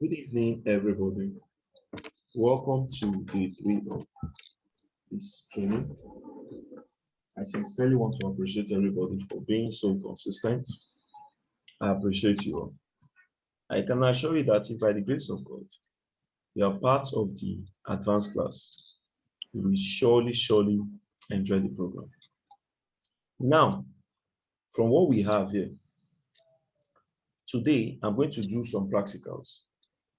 Good evening, everybody. Welcome to day 3 of this training. I sincerely want to appreciate everybody for being so consistent. I appreciate you all. I can assure you that if by the grace of God, you are part of the advanced class, you will surely enjoy the program. Now, from what we have here, today I'm going to do some practicals.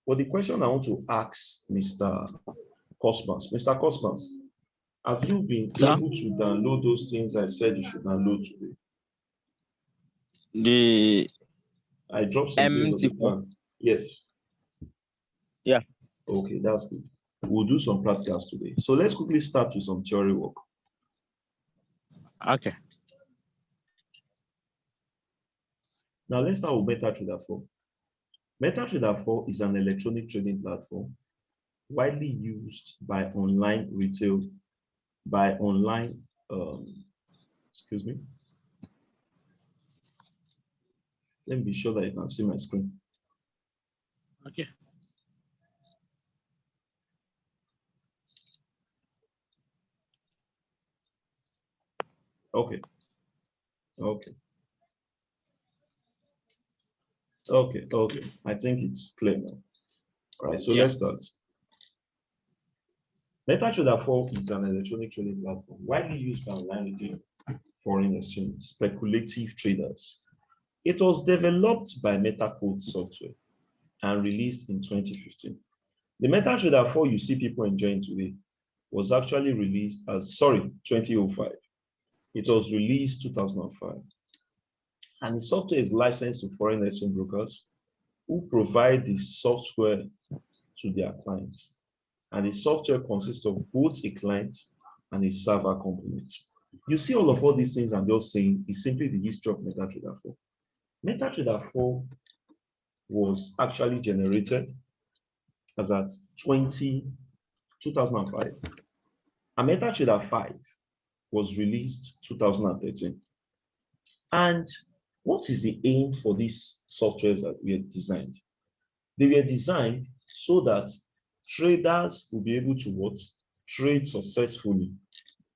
But the question I want to ask Mr. Cosmas, have you been able to download those things I said you should download today? I dropped some things on the plan. Yes. Yeah. Okay, that's good. We'll do some practicals today. So let's quickly start with some theory work. Okay. Now let's start with Metatrader 4. Metatrader 4 is an electronic trading platform widely used by online retail, excuse me. Let me be sure that you can see my screen. Okay. Okay. I think it's clear now. All right, so let's start. Metatrader 4 is an electronic trading platform widely used by online retail, foreign exchange, speculative traders. It was developed by Metacode Software and released in 2015. The Metatrader 4 you see people enjoying today was actually released as, 2005. It was released 2005. And the software is licensed to foreign exchange brokers who provide the software to their clients. And the software consists of both a client and a server component. You see all these things I'm just saying is simply the history of Metatrader 4. Metatrader 4 was actually generated as at 2005. And Metatrader 5 was released 2013. And what is the aim for these softwares that we had designed? They were designed so that traders will be able to trade successfully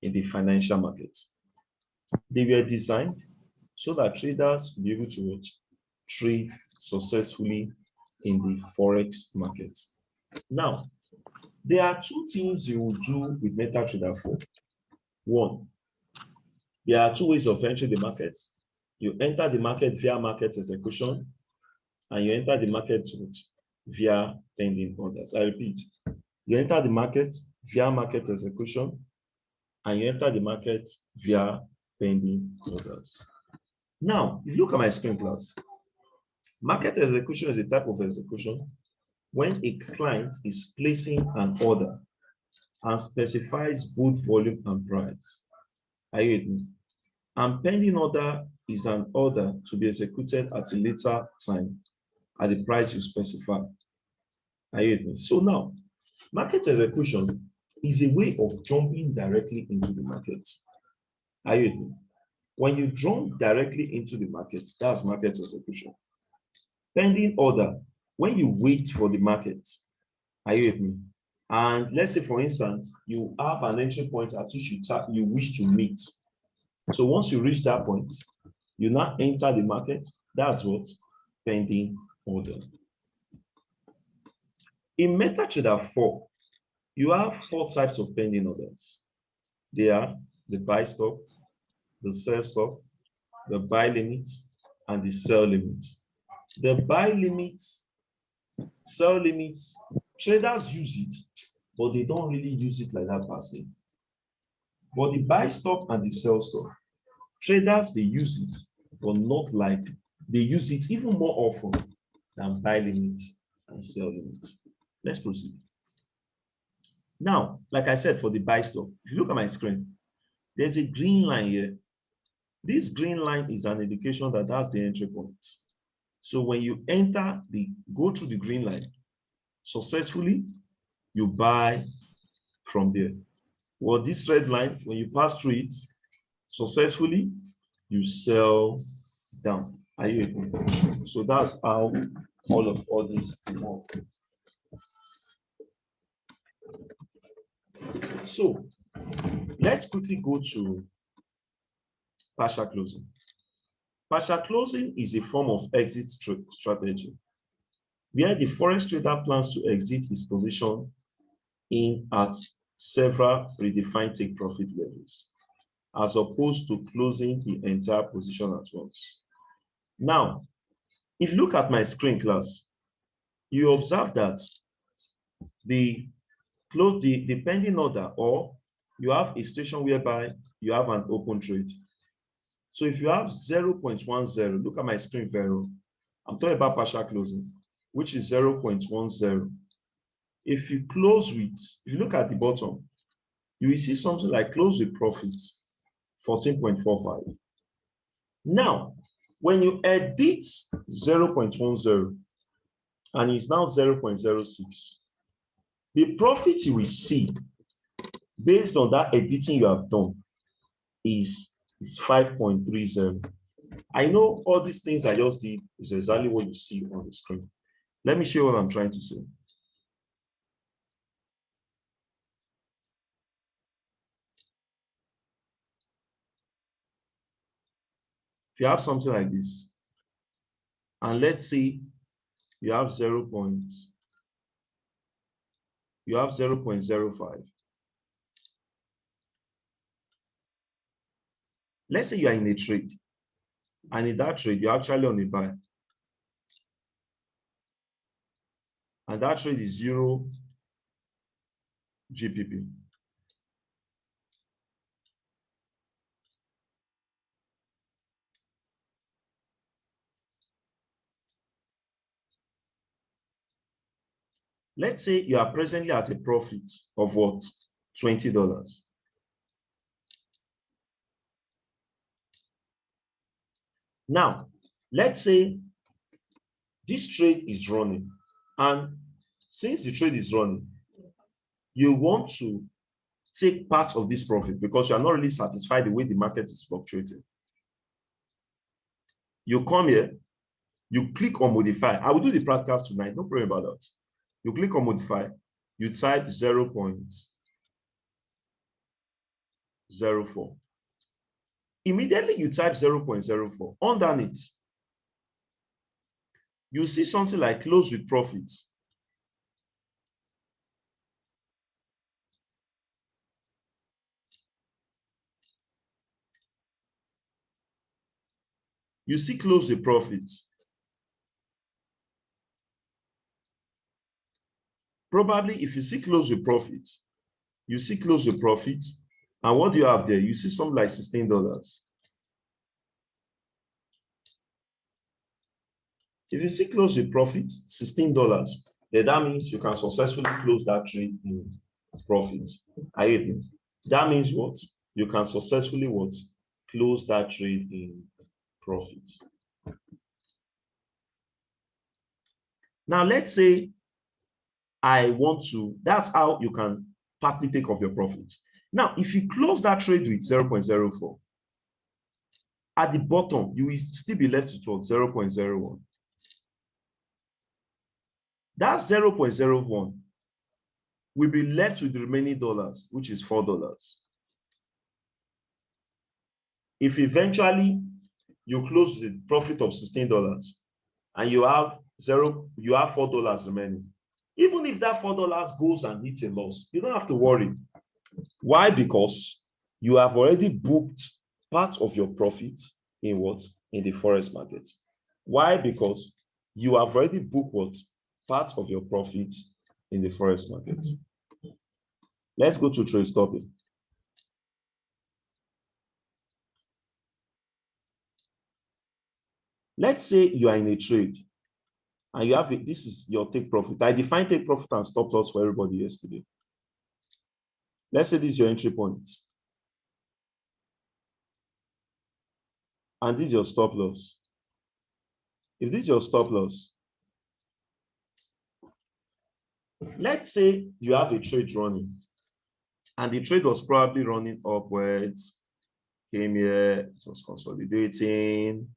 in the financial markets. They were designed so that traders will be able to trade successfully in the forex market. Now, there are two things you will do with Metatrader 4. One, there are two ways of entering the market. You enter the market via market execution, and you enter the market via pending orders. I repeat, you enter the market via market execution, and you enter the market via pending orders. Now, if you look at my screen, class, market execution is a type of execution when a client is placing an order and specifies both volume and price. Are you with me? And pending order is an order to be executed at a later time at the price you specify. Are you with me? So now, market execution is a way of jumping directly into the market. Are you with me? When you jump directly into the market, that's market execution. Pending order, when you wait for the market. Are you with me? And let's say, for instance, you have an entry point at which you wish to meet. So once you reach that point, you now enter the market. That's what pending order. In Metatrader 4, you have 4 types of pending orders. They are the buy stop, the sell stop, the buy limit, and the sell limit. The buy limit, sell limit, traders use it, but they don't really use it like that per se. But the buy stop and the sell stop, traders, they use it, but not like, they use it even more often than buy limit and sell limit. Let's proceed. Now, like I said, for the buy stop, if you look at my screen, there's a green line here. This green line is an indication that that's the entry point. So when you go through the green line successfully, you buy from there. Well, this red line, when you pass through it successfully, you sell down. Are you with me? So that's how all these more. So let's quickly go to partial closing. Partial closing is a form of exit strategy where the forex trader plans to exit his position in at several predefined take profit levels, as opposed to closing the entire position at once. Now, if you look at my screen, class, you observe that the pending order, or you have a situation whereby you have an open trade. So if you have 0.10, look at my screen very well. I'm talking about partial closing, which is 0.10. If you close with, if you look at the bottom, you will see something like close with profits, 14.45. Now, when you edit 0.10 and it's now 0.06, the profit you will see based on that editing you have done is 5.30. I know all these things I just did is exactly what you see on the screen. Let me show you what I'm trying to say. If you have something like this, and let's say you have 0.05. Let's say you are in a trade, and in that trade, you're actually on a buy. And that trade is Euro GPP. Let's say you are presently at a profit of what? $20. Now, let's say this trade is running, and since the trade is running, you want to take part of this profit because you are not really satisfied the way the market is fluctuating. You come here, you click on modify. I will do the practicals tonight, no problem about that. You click on modify, you type 0.04. Immediately you type 0.04. Underneath, you see something like close with profits. You see close with profits. Probably if you see close with profits, you see close with profits, and what do you have there? You see something like $16. If you see close with profits, $16, then that means you can successfully close that trade in profits. I hate it. That means what? You can successfully what? Close that trade in profits. Now let's say I want to, that's how you can partly take off your profits. Now, if you close that trade with 0.04, at the bottom, you will still be left with what? 0.01. That 0.01 will be left with the remaining dollars, which is $4. If eventually you close the profit of $16 and you have $4 remaining, even if that $4 goes and hits a loss, you don't have to worry. Why? Because you have already booked part of your profits in what? In the forex market. Why? Because you have already booked what? Part of your profit in the forex market. Let's go to Tradestopping. Let's say you are in a trade and you have it. This is your take profit. I defined take profit and stop loss for everybody yesterday. Let's say this is your entry point. And this is your stop loss. If this is your stop loss, let's say you have a trade running and the trade was probably running upwards, came here, it was consolidating.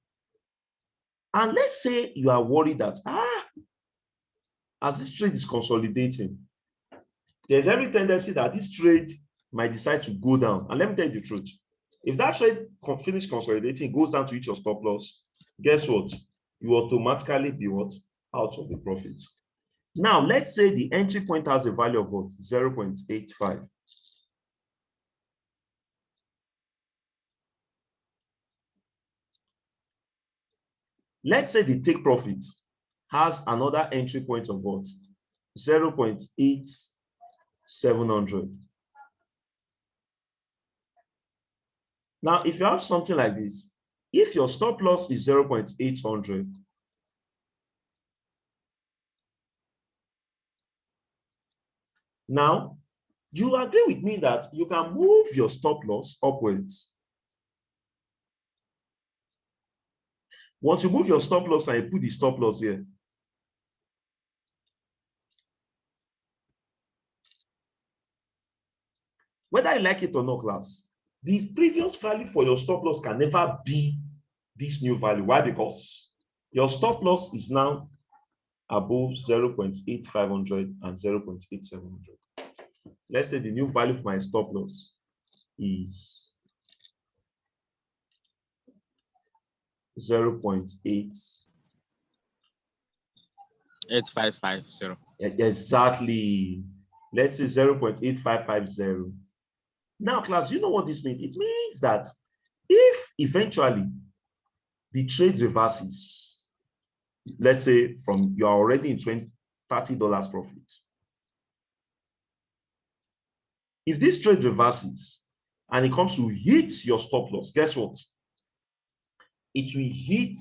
And let's say you are worried that, as this trade is consolidating, there's every tendency that this trade might decide to go down. And let me tell you the truth. If that trade finishes consolidating, goes down to hit your stop loss, guess what? You automatically be what? Out of the profit. Now, let's say the entry point has a value of what? 0.85. Let's say the take profit has another entry point of what? 0.8700. Now, if you have something like this, if your stop loss is 0.800, now you agree with me that you can move your stop loss upwards. Once you move your stop loss and you put the stop loss here, whether you like it or not, class, the previous value for your stop loss can never be this new value. Why? Because your stop loss is now above 0.8500 and 0.8700. Let's say the new value for my stop loss is 0.8550. Exactly. Let's say 0.8550. Now, class, you know what this means? It means that if eventually the trade reverses, let's say from you're already in $30 profit. If this trade reverses and it comes to hit your stop loss, guess what? It will hit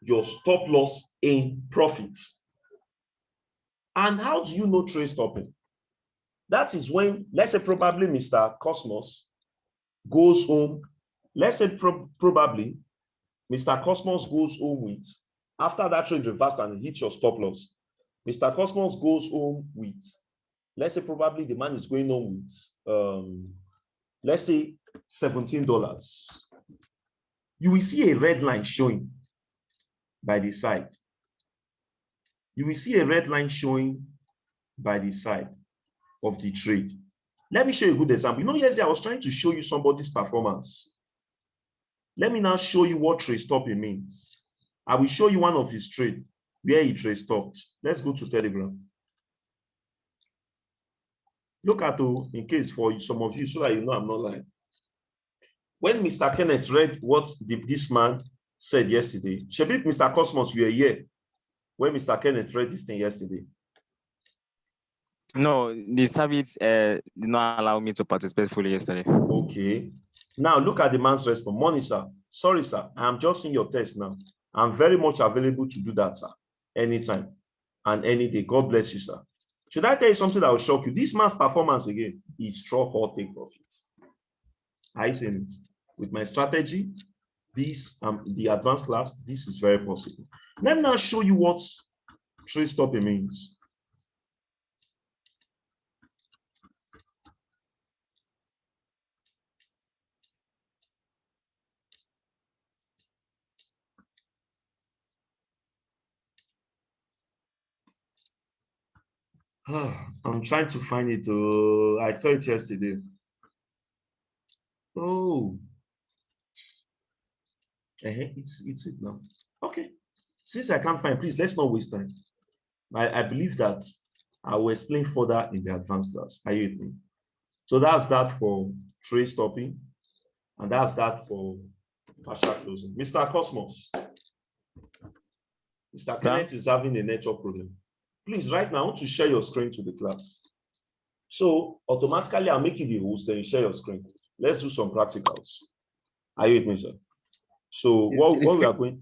your stop loss in profit. And how do you know trade stopping? That is when, let's say probably Mr. Cosmos goes home. Let's say probably Mr. Cosmos goes home with, after that trade reversed and hits your stop loss, Mr. Cosmos goes home with, let's say probably the man is going home with, let's say $17. You will see a red line showing by the side. You will see a red line showing by the side of the trade. Let me show you a good example. You know, yesterday I was trying to show you somebody's performance. Let me now show you what trade stopping means. I will show you one of his trade where he trade stopped. Let's go to Telegram. Look at it in case for some of you so that you know I'm not lying. When Mr. Kenneth read what this man said yesterday, Shabib, Mr. Cosmos, you were here when Mr. Kenneth read this thing yesterday. No, the service did not allow me to participate fully yesterday. Okay. Now look at the man's response. Morning, sir. Sorry, sir. I'm just seeing your test now. I'm very much available to do that, sir. Anytime and any day. God bless you, sir. Should I tell you something that will shock you? This man's performance again is struck or take profits. I say it. With my strategy, this the advanced class, this is very possible. Let me now show you what trade stopping means. I'm trying to find it. I saw it yesterday. Oh, it's it now. Okay. Since I can't find, please let's not waste time. I believe that I will explain further in the advanced class. Are you with me? So that's that for trade stopping, and that's that for partial closing. Mr. Cosmos, Mr. Kenneth is having a network problem. Please, right now, I want to share your screen to the class. So automatically, I'll make you the host, then you share your screen. Let's do some practicals. Are you with me, sir? So what we are going,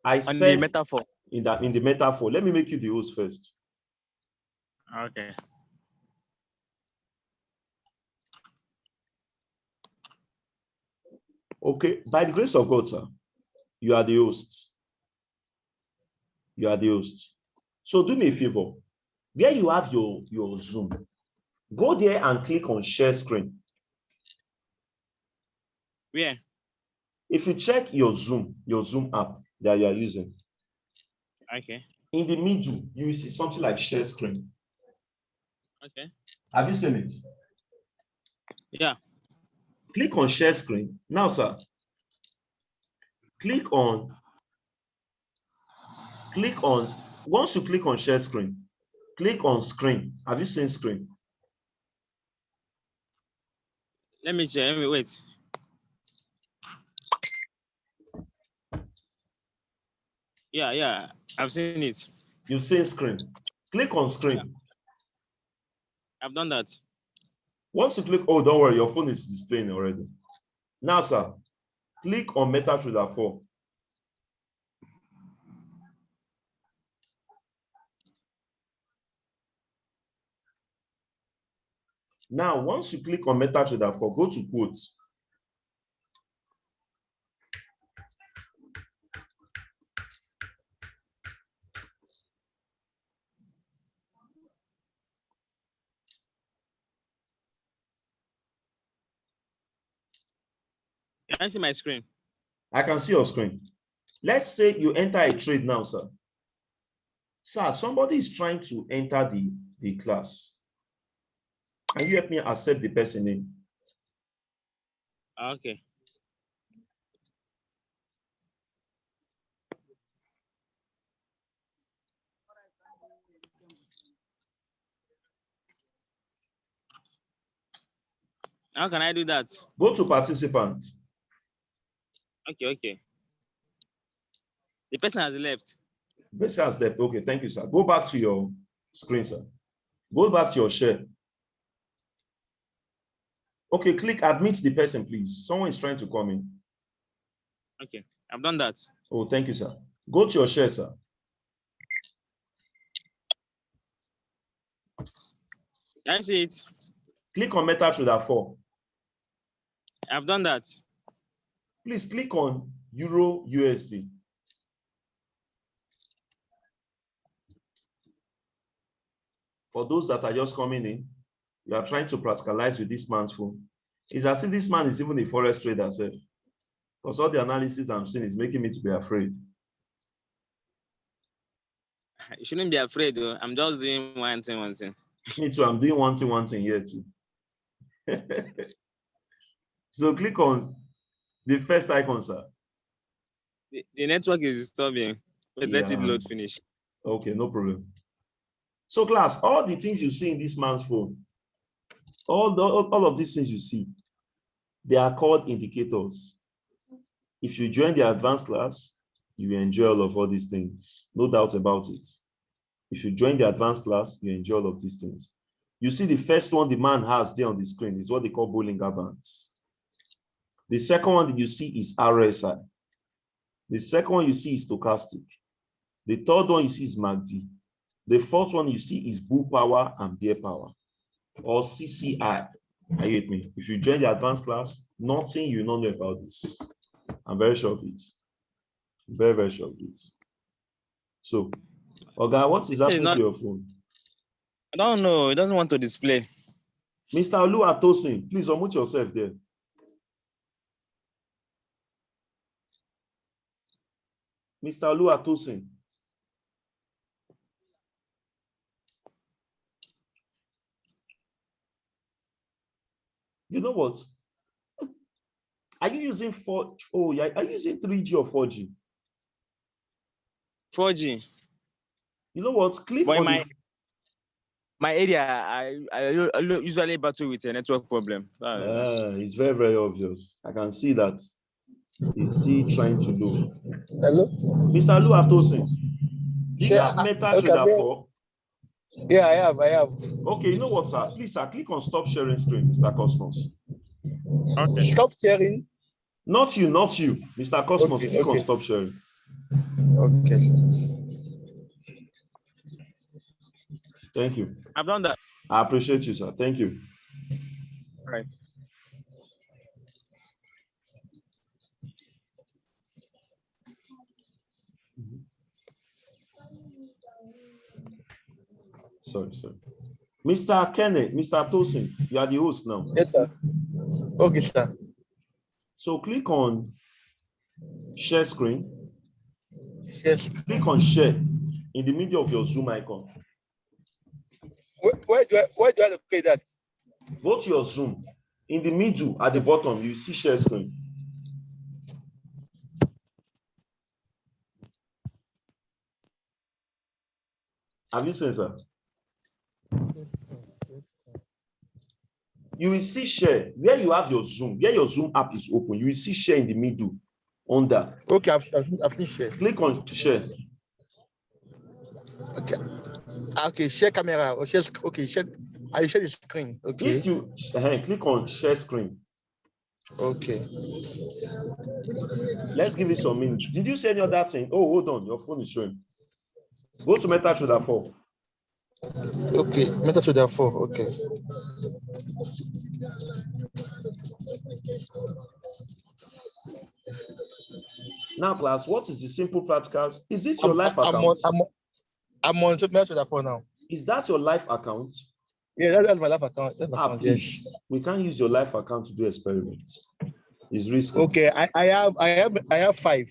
I On said the metaphor. in the metaphor, let me make you the host first. Okay. Okay, by the grace of God, sir, you are the host. You are the host. So do me a favor. Where you have your Zoom, go there and click on share screen. Where? If you check your Zoom app that you are using, Okay. In the middle, you will see something like share screen. Okay. Have you seen it? Yeah. Click on share screen. Now, sir, click on, once you click on share screen, click on screen. Have you seen screen? Let me check. Let me wait. Yeah. I've seen it. You've seen screen. Click on screen. Yeah. I've done that. Once you click, oh, don't worry, your phone is displaying already. Now, sir, click on Metatrader 4. Now, once you click on Metatrader 4, go to quotes. Can I see my screen? I can see your screen. Let's say you enter a trade now, sir. Sir, somebody is trying to enter the class. Can you help me accept the person name? Okay. How can I do that? Go to participants. Okay. The person has left. The person has left. Okay, thank you, sir. Go back to your screen, sir. Go back to your share. Okay, click admit the person, please. Someone is trying to come in. Okay. I've done that. Oh, thank you, sir. Go to your share, sir. Can I see it? Click on Metatrader 4. I've done that. Please click on Euro USD. For those that are just coming in, you are trying to practicalize with this man's phone. It's as if this man is even a forex trader self. Because all the analysis I'm seeing is making me to be afraid. You shouldn't be afraid, though. I'm just doing one thing. Me too, I'm doing one thing here too. So click on the first icon, sir. The network is disturbing. But let it Yeah. load finish. Okay, no problem. So class, all the things you see in this man's phone, all of these things you see, they are called indicators. If you join the advanced class, you will enjoy all these things. No doubt about it. If you join the advanced class, you enjoy all of these things. You see the first one the man has there on the screen is what they call Bollinger Bands. The second one that you see is RSI. The second one you see is stochastic. The third one you see is MACD. The fourth one you see is bull power and bear power, or CCI. Are you with me? If you join the advanced class, nothing you don't know about this. I'm very sure of it. Very, very sure of it. So, Oga, what is happening to your phone? I don't know. It doesn't want to display. Mr. Oluwatosin, please unmute yourself there. Mr. Oluwatosin. You know what? Are you using 4? Oh, yeah. Are you using 3G or 4G? 4G. You know what? Click But on my area, I usually battle with a network problem. It's very, very obvious. I can see that he's still trying to do. Hello? Mr. Oluwatosin, do you have Metatrader 4? Yeah, I have. Okay, you know what, sir? Please, sir, click on stop sharing screen, Mr. Cosmos. Okay. Stop sharing. Not you. Mr. Cosmos, Okay, click on okay. stop sharing. Okay. Thank you. I've done that. I appreciate you, sir. Thank you. All right. Sorry. Mr. Kenneth, Mr. Tosin, you are the host now. Yes, sir. Okay, sir. So click on share screen. Yes. Click on share. in the middle of your Zoom icon. Where do I locate that? Go to your Zoom. In the middle, at the bottom, you see share screen. Have you seen, sir? You will see share where you have your Zoom, where your Zoom app is open. You will see share in the middle under. Okay, I've shared. Click on share. Okay. Okay, share camera or share. Okay, share. I share the screen. Okay. If you click on share screen, Okay. let's give it some minutes. Did you say any other thing? Oh, hold on, your phone is showing. Go to Metatrader 4. Okay, Metatrader 4. Okay. Now, class, what is the simple practicals? Is this your live account? I'm on Metatrader 4 now. Is that your live account? Yeah, that's my live account. That's my account. Please. Yes. We can't use your live account to do experiments. It's risky. Okay, I have 5.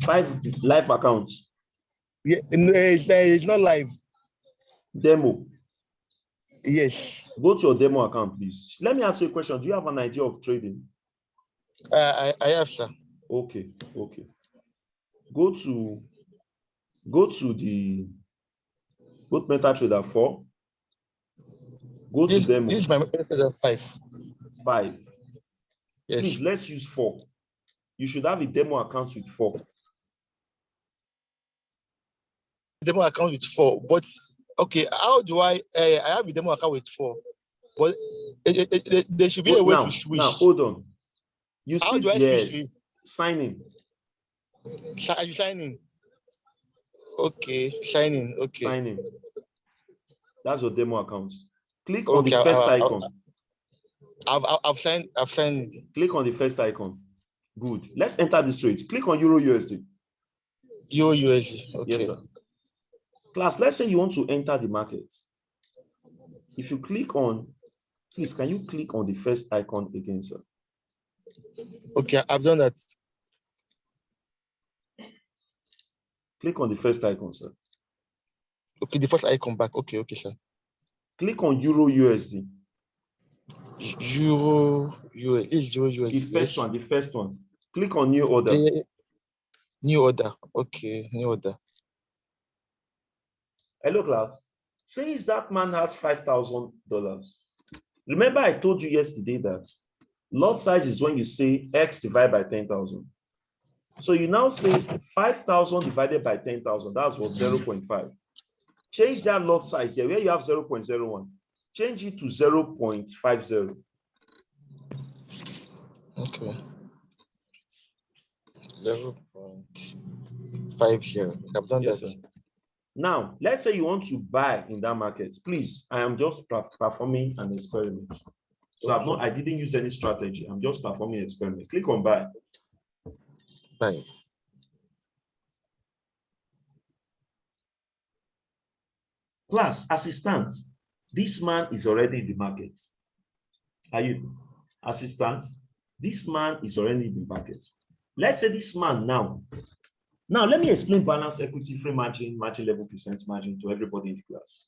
5 live accounts. Yeah, it's not live. Demo. Yes. Go to your demo account, please. Let me ask you a question. Do you have an idea of trading? I have, sir. Okay. Go to the Metatrader 4. Go to demo. This is my Metatrader 5. 5. Yes. Please, let's use 4. You should have a demo account with 4. Demo account with 4, but okay, how do I have a demo account with 4, but there should be a way to switch. Now, hold on. You how see, do I switch? Sign in. Are you signing? Okay, signing. Okay. Sign in. That's your demo account. Click on the first icon. I've signed. Click on the first icon. Good. Let's enter this trade. Click on Euro USD. Euro USD. Okay. Yes, sir. Class, let's say you want to enter the market. If you click on, please, can you click on the first icon again, sir? Okay, I've done that. Click on the first icon, sir. Okay, the first icon back. Okay, sir. Click on Euro USD. Euro USD. Is Euro USD. The first one. Click on new order. New order. Okay, new order. Hello, class. Since that man has $5,000, remember I told you yesterday that lot size is when you say X divided by 10,000. So you now say 5,000 divided by 10,000. That's what 0.5. Change that lot size here where you have 0.01. Change it to 0.50. Okay. 0.50. I've done that. Sir. Now, let's say you want to buy in that market. Please, I am just performing an experiment. So I didn't use any strategy. I'm just performing an experiment. Click on buy. Buy. Class, as it stands, this man is already in the market. As it stands, this man is already in the market. Let's say this man now. Now, let me explain balance, equity, free margin, margin level, percent margin to everybody in the class.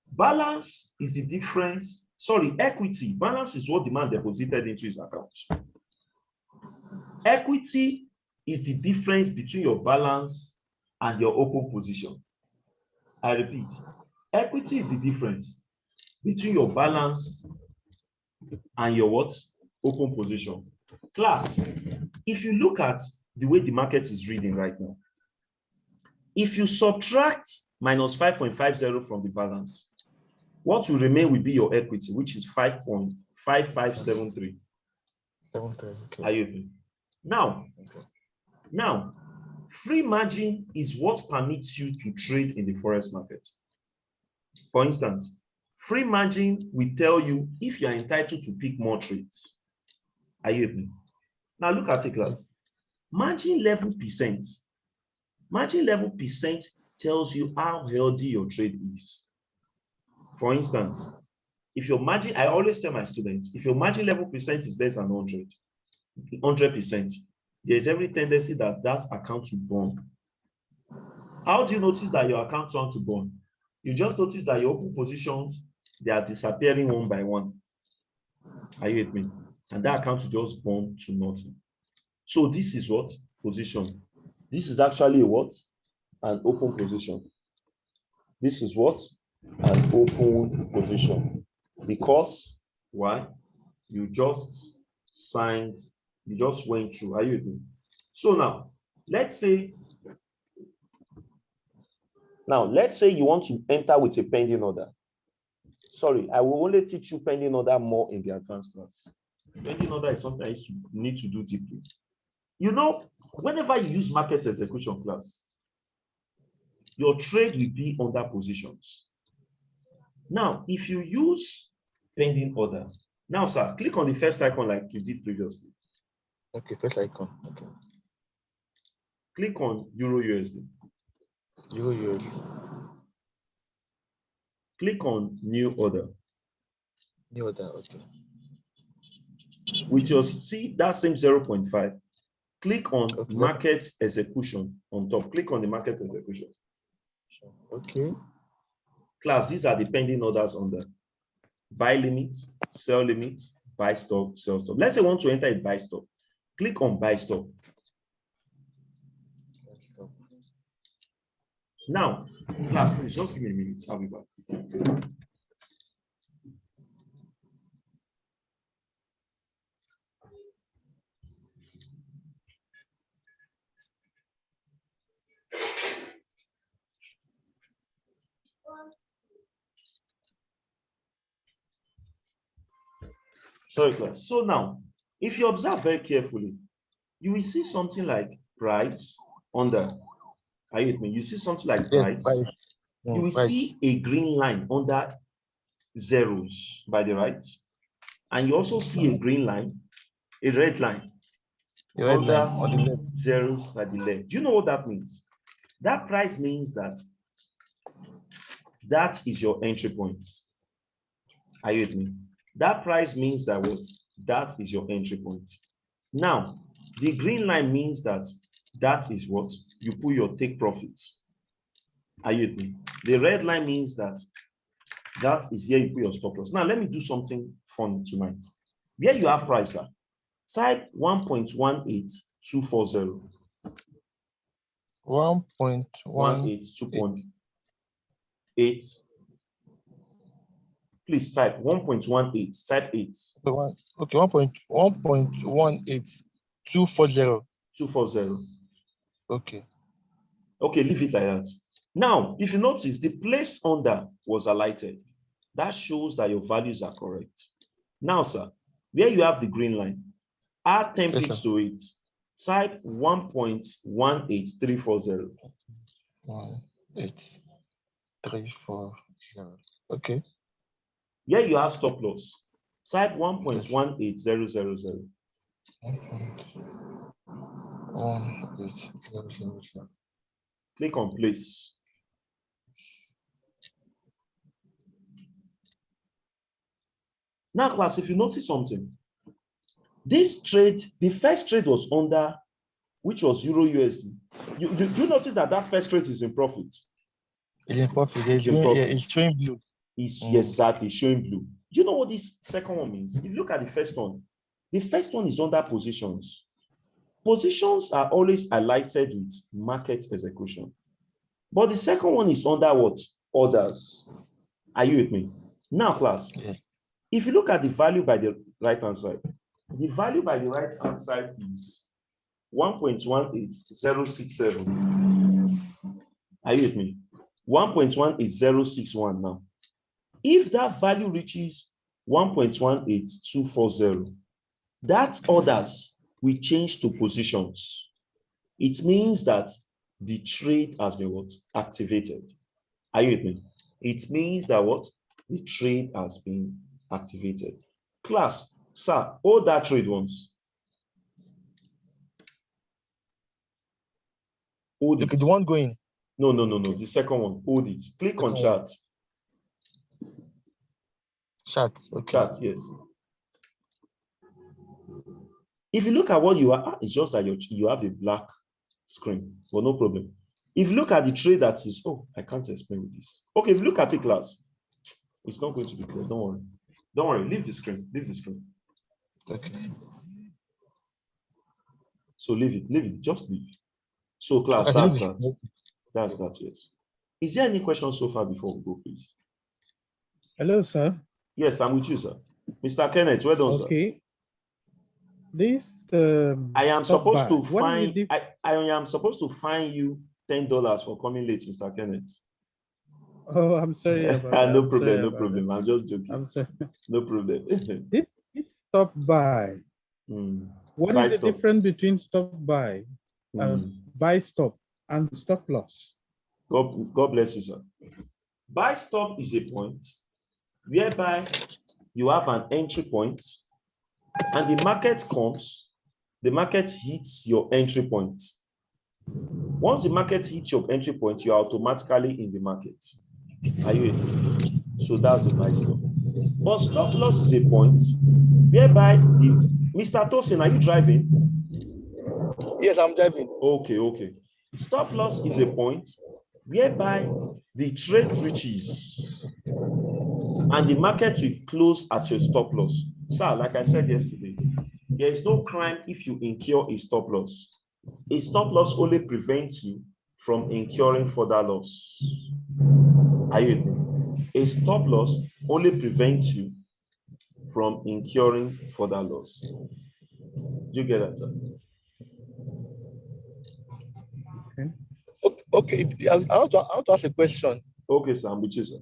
Balance is the difference. Sorry, equity. Balance is what the man deposited into his account. Equity is the difference between your balance and your open position. I repeat, equity is the difference between your balance and your what? Open position. Class, if you look at the way the market is reading right now, if you subtract minus 5.50 from the balance, what will remain will be your equity, which is 5.5573. Okay. Are you with me? Now, free margin is what permits you to trade in the forex market. For instance, free margin will tell you if you are entitled to pick more trades. Are you with me? Now look at it, class. Margin level percent tells you how healthy your trade is. For instance, if your margin, I always tell my students, if your margin level percent is less than 100%, there's every tendency that that account will burn. How do you notice that your accounts want to burn? You just notice that your open positions, they are disappearing one by one. Are you with me? And that account will just burn to nothing. So this is what? Position. This is actually a what? An open position. This is what? An open position. Because, why? You just signed, you just went through. Are you with me? So now, let's say you want to enter with a pending order. Sorry, I will only teach you pending order more in the advanced class. Pending order is something I need to do deeply. You know, whenever you use market execution class, your trade will be under positions. Now, if you use pending order, now, sir, click on the first icon like you did previously. Okay, first icon. Okay. Click on Euro USD. Euro USD. Click on New Order. New order. Okay. With your see that same 0.5, click on Okay. Market Execution on top. Click on the Market Execution. Okay. Class, these are the pending orders under buy limits, sell limits, buy stop, sell stop. Let's say I want to enter a buy stop. Click on buy stop. Now, class, please just give me a minute. I'll be back. Sorry, class. So now, if you observe very carefully, you will see something like price under. Are you with me? You see something like price. Price. You will Price. see a green line under zeros by the right. And you also see a green line, a red line, The red under line on the left. zeros by the left. Do you know what that means? That price means that is your entry point. Are you with me? That price means that what? That is your entry point. Now, the green line means that is what? You put your take profits. Are you with me? The red line means that is here you put your stop loss. Now, let me do something fun tonight. Where you have price, type 1.18240. 1.182.8. Please type 1.18. Type 8. Okay, 1.18240. 240. Okay. Okay, leave it like that. Now, if you notice, the place under was highlighted. That shows that your values are correct. Now, sir, where you have the green line, add 10 pips to it. Type 1.18340. 1.8340. Okay. Here you have stop loss. Type 1.18000. 1.18000. Click on place. Now, class, if you notice something, this trade, the first trade was under, which was Euro USD. Do you notice that first trade is in profit? It's in profit. It's showing blue. It's exactly showing blue. Do you know what this second one means? If you look at the first one is under positions. Positions are always highlighted with market execution. But the second one is under what? Orders. Are you with me? Now, class, if you look at the value by the right-hand side, the value by the right-hand side is 1.18067. Are you with me? 1.18061 now. If that value reaches 1.18240, that orders will change to positions. It means that the trade has been what? Activated. Are you with me? It means that what? The trade has been activated. Class, sir, hold that trade once. Hold it. The one going. No. The second one. Hold it. Click on chart. Chart. Okay. Chart, yes. If you look at what you are, it's just that you have a black screen, but no problem. If you look at the trade that is, oh, I can't explain with this. Okay, if you look at it, class, it's not going to be clear. Don't worry. Don't worry. Leave the screen. Leave the screen. Okay. So leave it. Leave it. Just leave. So class, I think that's it's- that. That's that, yes. Is there any questions so far before we go, please? Hello, sir. Yes, I'm with you, sir. Mr. Kenneth, well done, sir. Okay. This I am stop supposed buy. to What is the fine. dif- I am supposed to fine you $10 for coming late, Mr. Kenneth. Oh, I'm sorry about that. No I'm problem, sorry no about problem. I'm just joking. that. I'm sorry. No problem. This stop buy. Hmm. What Buy is the stop. difference between stop buy, Hmm. buy stop, and stop loss? God bless you, sir. Buy stop is a point whereby you have an entry point and the market comes, the market hits your entry point. Once the market hits your entry point, you are automatically in the market. Are you with me? So that's the buy stop. But stop loss is a point whereby the Mr. Tosin, are you driving? Yes, I'm driving. Okay, okay. Stop loss is a point whereby the trade reaches and the market will close at your stop loss. Sir, like I said yesterday, there is no crime if you incur a stop loss. A stop loss only prevents you from incurring further loss. Are you with me? A stop loss only prevents you from incurring further loss. Do you get that, sir? Okay. I want to ask a question. Okay, sir, I'm with you, sir.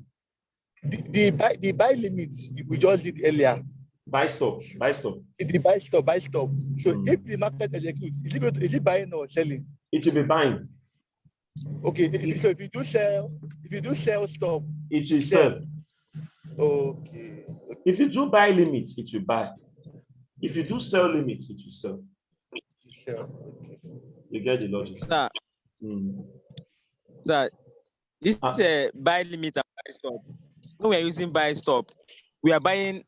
The buy limit we just did earlier. Buy stop, buy stop. The buy stop. So Hmm. if the market executes, is it buying or selling? It will be buying. Okay. So if you do sell stop, It will sell. okay. If you do buy limits, it will buy. If you do sell limits, it will sell. Sell. Okay. You get the logic. Sir, Hmm. sir, this Ah. buy limit and buy stop. When we are using buy stop, we are buying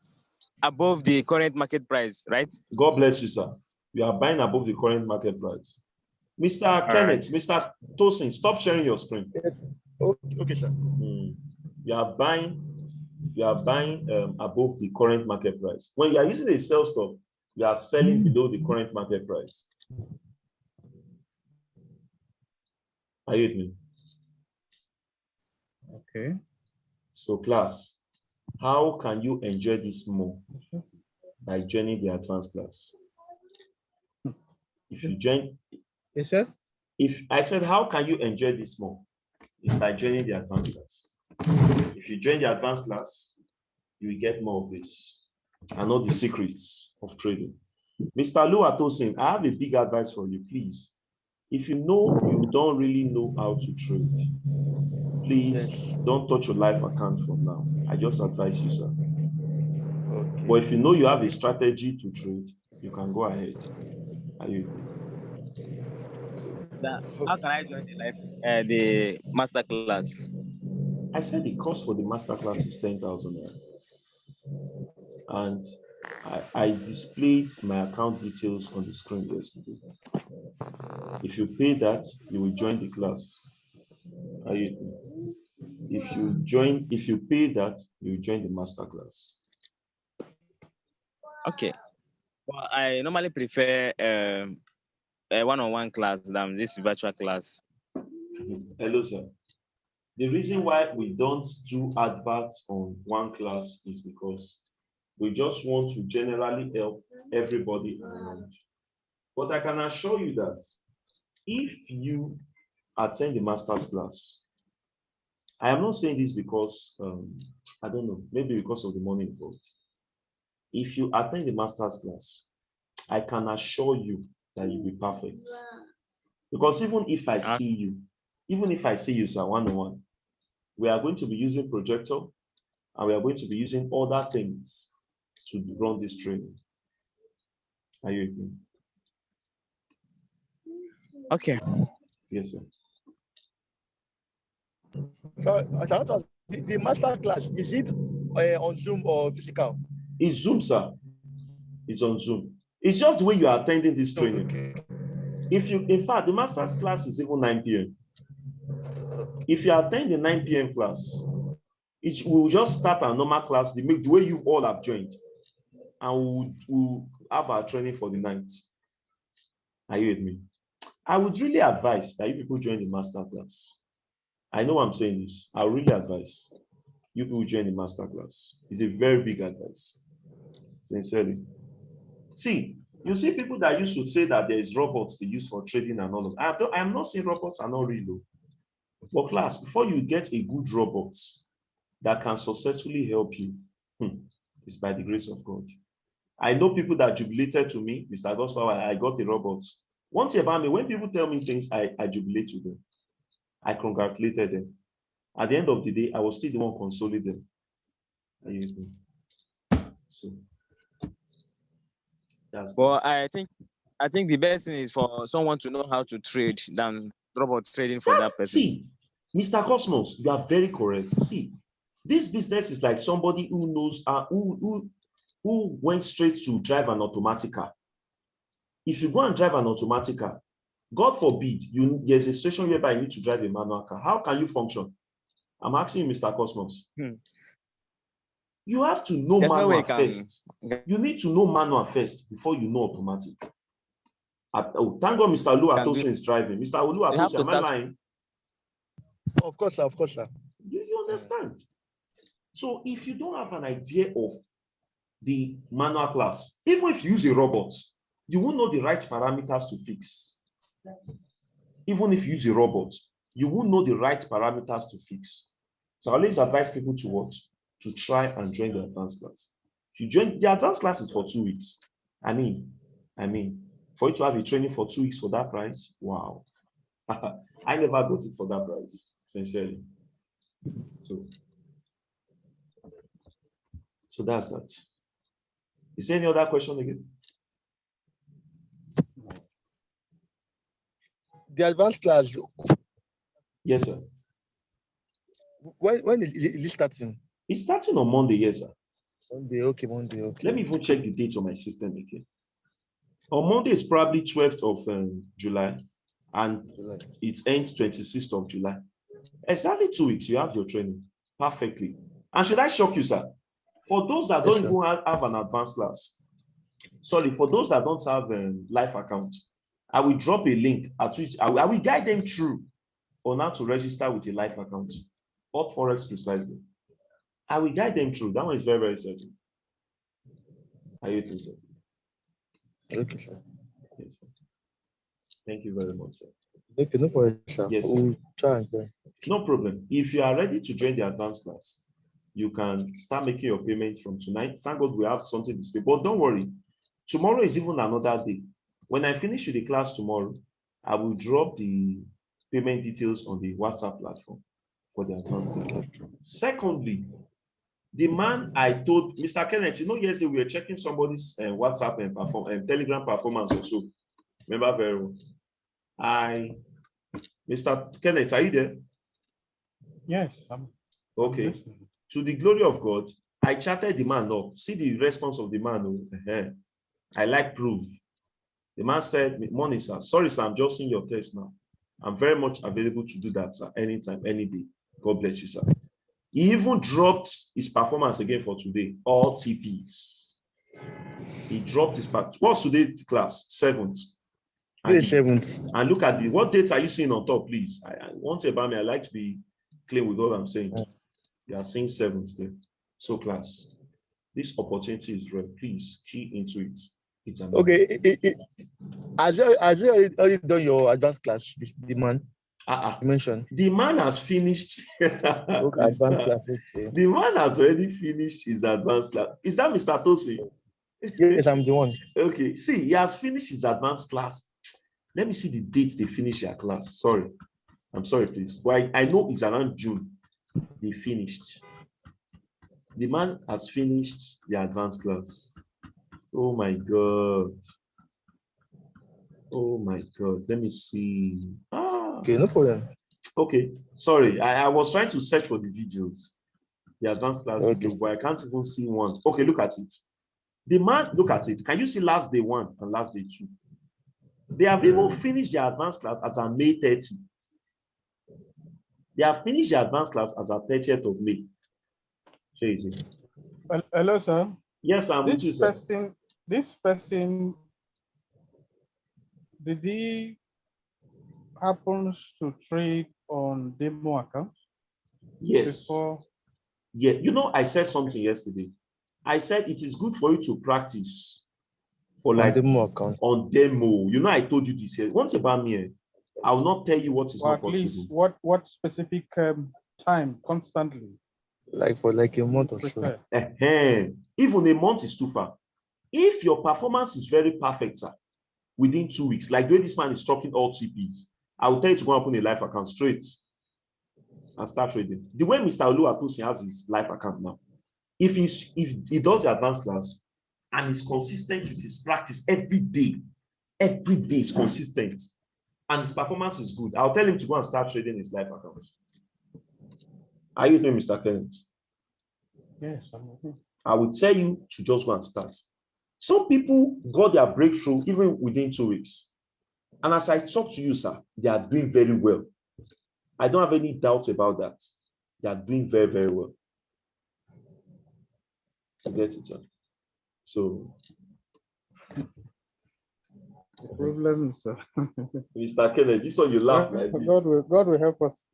above the current market price, right? God bless you, sir. You are buying above the current market price. Mr. Kenneth, Mr. Tosin, stop sharing your screen. Yes. Okay, sir. You are buying above the current market price. When you are using a sell stop, you are selling below the current market price. Are you with me? Okay. So class, how can you enjoy this more? By joining the advanced class. If you join, Yes, sir. if I said, how can you enjoy this more? It's by joining the advanced class. If you join the advanced class, you will get more of this and all the secrets of trading. Mr. Luatosin, I have a big advice for you, please. If you know you don't really know how to trade, please don't touch your life account for now. I just advise you, sir. Okay. But if you know you have a strategy to trade, you can go ahead. Are you? Sir, how can I join the master class? I said the cost for the masterclass is 10,000 naira. And I displayed my account details on the screen yesterday. If you pay that, you will join the class. Are you? If you pay that, you will join the masterclass. Okay. Well, I normally prefer a one-on-one class than this virtual class. Hello, sir. The reason why we don't do adverts on one class is because we just want to generally help everybody around. But I can assure you that if you attend the master's class, I am not saying this because, I don't know, maybe because of the money involved. If you attend the master's class, I can assure you that you'll be perfect. Because even if I see you, sir, one-on-one, we are going to be using projector and we are going to be using other things to run this training. Are you with me? Okay. Yes, sir. So, the master class, is it on Zoom or physical? It's Zoom, sir. It's on Zoom. It's just the way you are attending this training. Okay. In fact, the master's class is even 9 p.m. If you attend the 9 p.m. class, it will just start a normal class, the way you all have joined, and we'll have our training for the night. Are you with me? I would really advise that you people join the master class. I know I'm saying this. I really advise you people join the master class. It's a very big advice. Sincerely. See, you see people that used to say that there is robots they use for trading and all of that. I'm not saying robots are not real. But class, before you get a good robot that can successfully help you, it's by the grace of God. I know people that jubilated to me, Mr. Gospel, I got a robot. One thing about me, when people tell me things, I jubilate with them. I congratulated them. At the end of the day, I was still the one consoling them. So that's Well, I think the best thing is for someone to know how to trade than robot trading for that person. See, Mr. Cosmos, you are very correct. See, this business is like somebody who knows who went straight to drive an automatic car. If you go and drive an automatic car, God forbid, there's a situation whereby you need to drive a manual car. How can you function? I'm asking you, Mr. Cosmos. You have to know manual first. You need to know manual first before you know automatic. Thank God Mr. Olu Atosin is driving. Mr. Olu Atosin, am I lying? Of course, sir. Of course, sir. You understand? So if you don't have an idea of the manual class, even if you use a robot, you won't know the right parameters to fix. Even if you use a robot, you won't know the right parameters to fix. So I always advise people to what? To try and join the advanced class. If you join the advanced class is for 2 weeks. I mean, for you to have a training for 2 weeks for that price, wow. I never got it for that price, sincerely. So that's that. Is there any other question again? The advanced class. Yes, sir. When is it starting? It's starting on Monday, yes, sir. Monday, okay. Let me even check the date on my system again. On Monday is probably 12th of July, and it ends 26th of July. Exactly 2 weeks, you have your training perfectly. And should I shock you, sir? For those that don't even have an advanced class, sorry, for those that don't have a live account, I will drop a link at which I will guide them through on how to register with a live account, or Forex precisely. I will guide them through. That one is very, very certain. Are you too, sir? Okay, sir. Yes, sir. Thank you very much, sir. Okay, no problem, sir. Yes, sir. We'll try and join. No problem. If you are ready to join the advanced class, you can start making your payments from tonight. Thank God we have something this week. But don't worry. Tomorrow is even another day. When I finish with the class tomorrow, I will drop the payment details on the WhatsApp platform for the advanced class. Secondly, the man I told, Mr. Kenneth, yesterday we were checking somebody's WhatsApp and Telegram performance also. Remember very well. Mr. Kenneth, are you there? Yes. Okay. To the glory of God, I chatted the man up. See the response of the man. I like proof. The man said, morning, sir. Sorry, sir, I'm just seeing your text now. I'm very much available to do that, sir. Anytime, any day. God bless you, sir. He even dropped his performance again for today. All TPs. He dropped his part. What's today's class? 7th. Today is 7th. And look at what dates are you seeing on top, please? I want to about me. I like to be clear with what I'm saying. You are seeing 7th there. So, class, this opportunity is rare. Please key into it. It's amazing. Okay. Has you already done your advanced class? The man you mentioned. The man has finished. Advanced class. Okay. The man has already finished his advanced class. Is that Mr. Tosi? Yes, I'm the one. Okay. See, he has finished his advanced class. Let me see the date they finish their class. Sorry. I'm sorry, please. But I know it's around June. They finished. The man has finished the advanced class. Oh my God. Oh my God. Let me see. Okay, no problem. Okay. Sorry. I was trying to search for the videos. The advanced class video, but I can't even see one. Okay, look at it. The man, look at it. Can you see last day 1 and last day 2? They have even finished their advanced class as on May 30. They have finished the advanced class as at 30th of May. Crazy. Hello, sir. Yes, I'm with you, sir. This person, did he happens to trade on demo accounts? Yes. Before? Yeah, you know, I said something yesterday. I said it is good for you to practice for like demo account. on demo. You know, I told you this here. One thing about me, I will not tell you what is Or not at possible. least what specific time constantly? Like for like a month or so. Prefer? Even a month is too far. If your performance is very perfect, sir, within 2 weeks, like the way this man is talking all TPs, I will tell you to go and open a live account straight and start trading. The way Mr. Oluwatosin has his live account now, if he does the advanced class and is consistent with his practice every day is consistent, and his performance is good, I'll tell him to go and start trading his live account. Are you doing, Mr. Kenneth? Yes, I'm okay. I will tell you to just go and start. Some people got their breakthrough even within 2 weeks. And as I talk to you, sir, they are doing very well. I don't have any doubts about that. They are doing very, very well. You get it, sir? So, The problem is, Mr. Kenneth, this one you laugh like this. God will help us.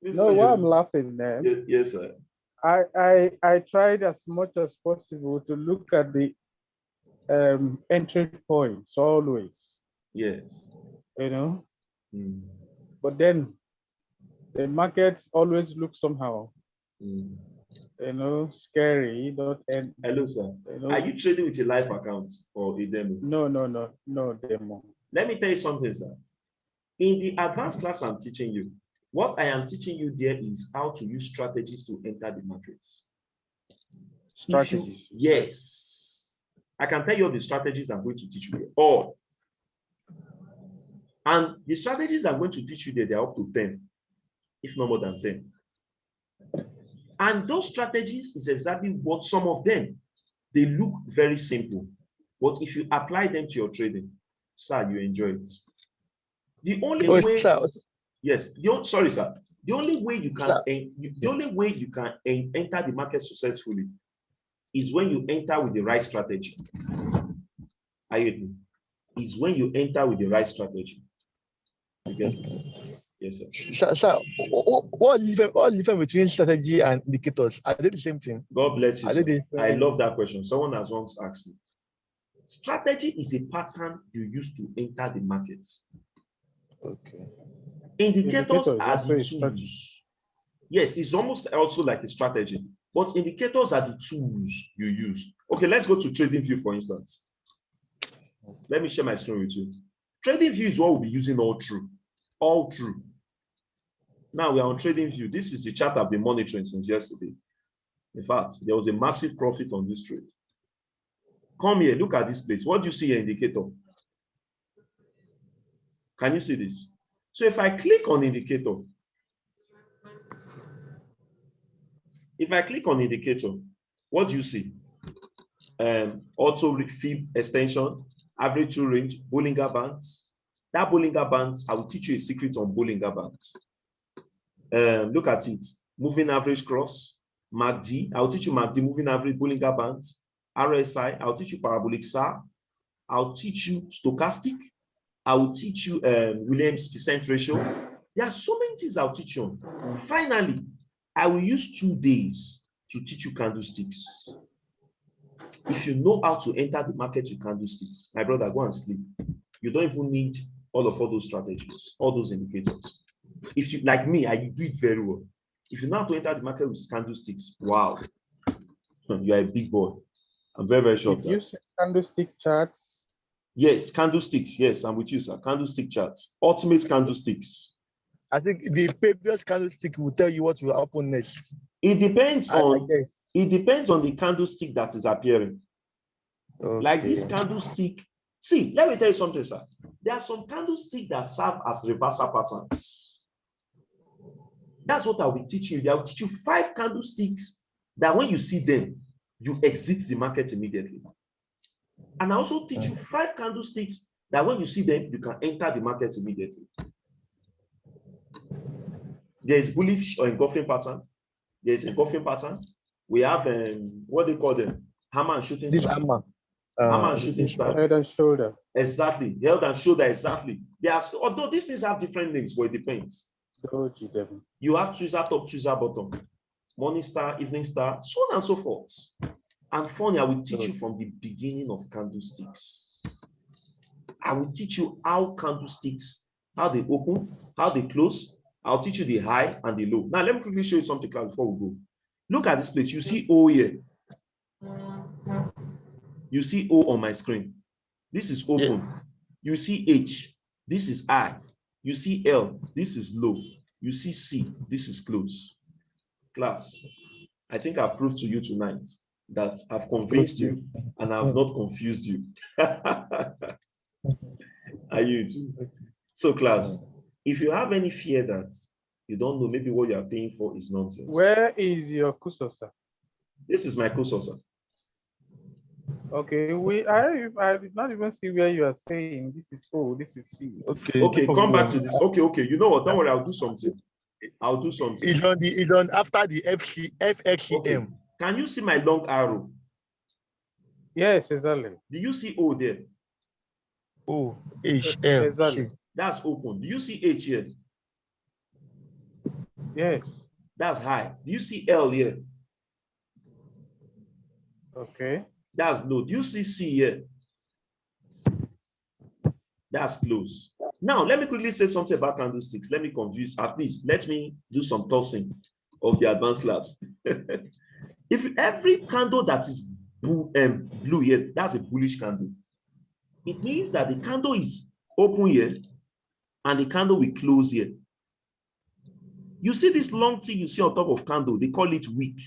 No, why I'm laughing, man. Yes, sir. I tried as much as possible to look at the entry points always, Yes. you know, Mm. but then the markets always look somehow, Mm. you know, scary. And Hello, sir. you know, Are you trading with a live account or a demo? no demo. Let me tell you something, sir. In the advanced class I'm teaching you, what I am teaching you there is how to use strategies to enter the markets. Strategies. Yes. I can tell you all the strategies I'm going to teach you there. All. And the strategies I'm going to teach you there, they're up to 10, if not more than 10. And those strategies is exactly what some of them, they look very simple. But if you apply them to your trading, sir, you enjoy it. The only way, yes, sorry, sir. The only way you can, enter the market successfully is when you enter with the right strategy. Are you with me? Is when you enter with the right strategy. You get it? Yes, sir. Sir, what is the difference between strategy and indicators? Are they the same thing? God bless you, sir. Sir. I love that question. Someone has once asked me. Strategy is a pattern you use to enter the markets. Okay. Indicators Indicator are the also a tools. Yes, it's almost also like a strategy, but indicators are the tools you use. Okay, let's go to TradingView, for instance. Let me share my screen with you. TradingView is what we'll be using all through. All through. Now we are on TradingView. This is the chart I've been monitoring since yesterday. In fact, there was a massive profit on this trade. Come here, look at this place. What do you see here, indicator? Can you see this? So if I click on indicator, what do you see? Auto fib extension, average true range, Bollinger Bands. That Bollinger Bands, I will teach you a secret on Bollinger Bands. Look at it. Moving average cross, MACD. I'll teach you MACD, moving average, Bollinger Bands, RSI. I'll teach you parabolic SAR. I'll teach you stochastic. I will teach you Williams percent ratio. There are so many things I'll teach you on. Finally, I will use 2 days to teach you candlesticks. If you know how to enter the market with candlesticks, my brother, go and sleep. You don't even need all those strategies, all those indicators. If you, like me, I do it very well. If you know how to enter the market with candlesticks, wow, you are a big boy. I'm very, very sure. If you use candlestick charts. Yes, candlesticks. Yes, I'm with you, sir. Candlestick charts, ultimate candlesticks. I think the previous candlestick will tell you what will happen next. It depends on the candlestick that is appearing. Okay. Like this candlestick. See, let me tell you something, sir. There are some candlesticks that serve as reversal patterns. That's what I'll be teaching you. I'll teach you 5 candlesticks that when you see them, you exit the market immediately. And I also teach you 5 candlesticks that when you see them, you can enter the market immediately. There's bullish or engulfing pattern. There's engulfing pattern. We have what they call them, hammer and shooting This star. hammer. Hammer and shooting star. Head and shoulder. Exactly. Head and shoulder. Exactly. Although these things have different names, but it depends. Doji them. You have tweezer top, tweezer bottom, morning star, evening star, so on and so forth. And funny, I will teach you from the beginning of candlesticks. I will teach you how candlesticks, how they open, how they close. I'll teach you the high and the low. Now, let me quickly show you something class before we go. Look at this place. You see O here. You see O on my screen. This is open. Yeah. You see H. This is I. You see L. This is low. You see C. This is close. Class, I think I've proved to you tonight that I've convinced you and I've not confused you. Are you too? So class, if you have any fear that you don't know maybe what you are paying for is nonsense. Where is your cursor, sir? This is my cursor, sir. Okay, I did not even see where you are saying this is O, this is C. Okay, come back to this. Okay, you know what? Don't worry, I'll do something. It's on after the FXEM. Okay. Can you see my long arrow? Yes, exactly. Do you see O there? O H L. Exactly. That's open. Do you see H here? Yes. That's high. Do you see L here? Okay. That's low. Do you see C here? That's close. Now, let me quickly say something about candlesticks. Let me confuse, at least let me do some tossing of the advanced class. If every candle that is blue here, that's a bullish candle. It means that the candle is open here and the candle will close here. You see this long thing you see on top of candle, they call it wick.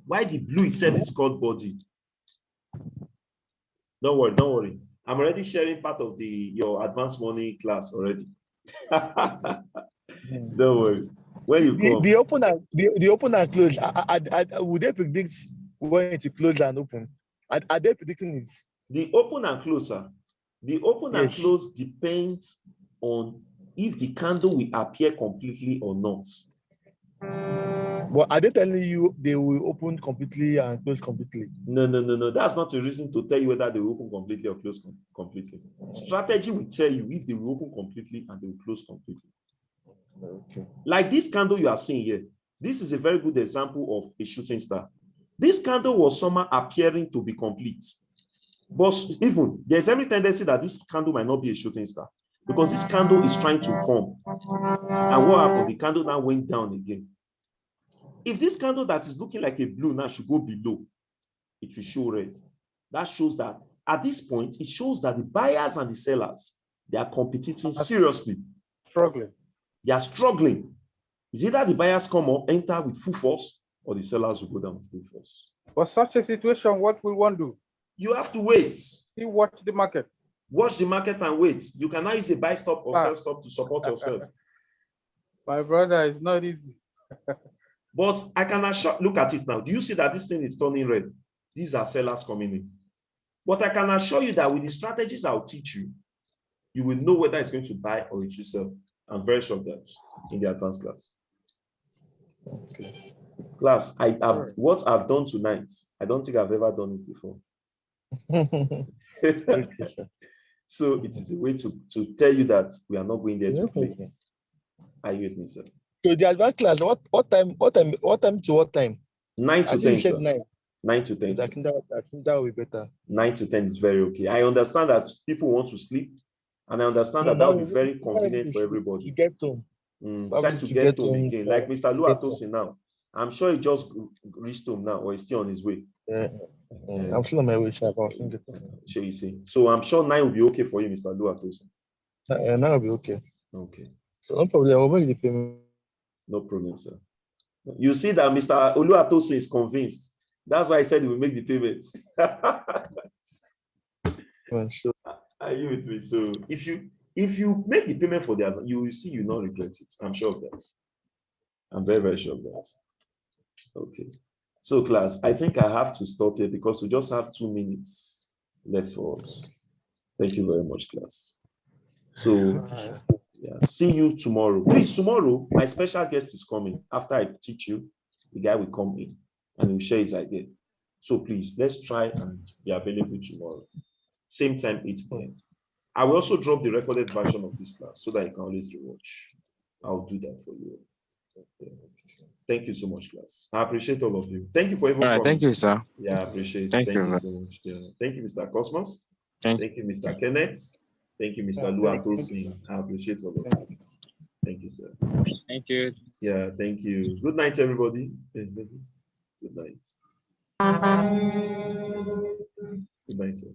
Why the blue itself is called body? Don't worry. I'm already sharing part of your advanced money class already. Don't worry. When you come, the open and close, would they predict when to close and open? Are they predicting it? The open and close, sir. The open and close depends on if the candle will appear completely or not. But are they telling you they will open completely and close completely? No. That's not a reason to tell you whether they will open completely or close completely. Strategy will tell you if they will open completely and they will close completely. Okay. Like this candle you are seeing here. This is a very good example of a shooting star. This candle was somehow appearing to be complete. But even there's every tendency that this candle might not be a shooting star because this candle is trying to form. And what happened? The candle now went down again. If this candle that is looking like a blue now should go below, it will show red. That shows that at this point, it shows that the buyers and the sellers, they are competing seriously. Struggling. They are struggling. It's either the buyers come or enter with full force or the sellers will go down with full force. For such a situation, what will one do? You have to wait. You watch the market. Watch the market and wait. You cannot use a buy stop or sell stop to support yourself. My brother, it's not easy. But I can assure, look at it now. Do you see that this thing is turning red? These are sellers coming in. But I can assure you that with the strategies I'll teach you, you will know whether it's going to buy or it will sell. I'm very sure of that in the advanced class. Okay. Class, what I've done tonight, I don't think I've ever done it before. Okay, So it is a way to tell you that we are not going there to play. Are you with me, sir? So the advanced class, what time to what time? 9 to 10, sir. 9 to 10. I think that will be better. 9 to 10 is very okay. I understand that people want to sleep, and I understand that will be very convenient for everybody. To get home. Time to get home again. Like Mr. Luatosi now. I'm sure he just reached home now, or he's still on his way. I'm still on my way, Sharp. Sure, you see. So I'm sure 9 will be okay for you, Mr. Luatosi. 9 will be okay. Okay. So no problem. I will make the payment. No problem, sir. You see that Mr. Oluwatosin is convinced. That's why I said he will make the payments. Sure. Are you with me? So if you make the payment for that, you will see you not regret it. I'm sure of that. I'm very, very sure of that. Okay. So class, I think I have to stop here because we just have 2 minutes left for us. Thank you very much, class. So yeah. see you tomorrow. Please, tomorrow, my special guest is coming. After I teach you, the guy will come in and he'll share his idea. So please, let's try and be available tomorrow. Same time, 8 p.m. I will also drop the recorded version of this class so that you can always rewatch. I'll do that for you. Okay. Thank you so much, class. I appreciate all of you. Thank you for All everyone. right, thank you, sir. Yeah, I appreciate it. Thank Thank you. you so much. Yeah. Thank you, Mr. Cosmos. Thank Thank you, Mr. Kenneth. Thank you, Mr. Luato Singh. I appreciate all of you. Thank you, sir. Thank you. Yeah, thank you. Good night, everybody. Good night. Good night, sir.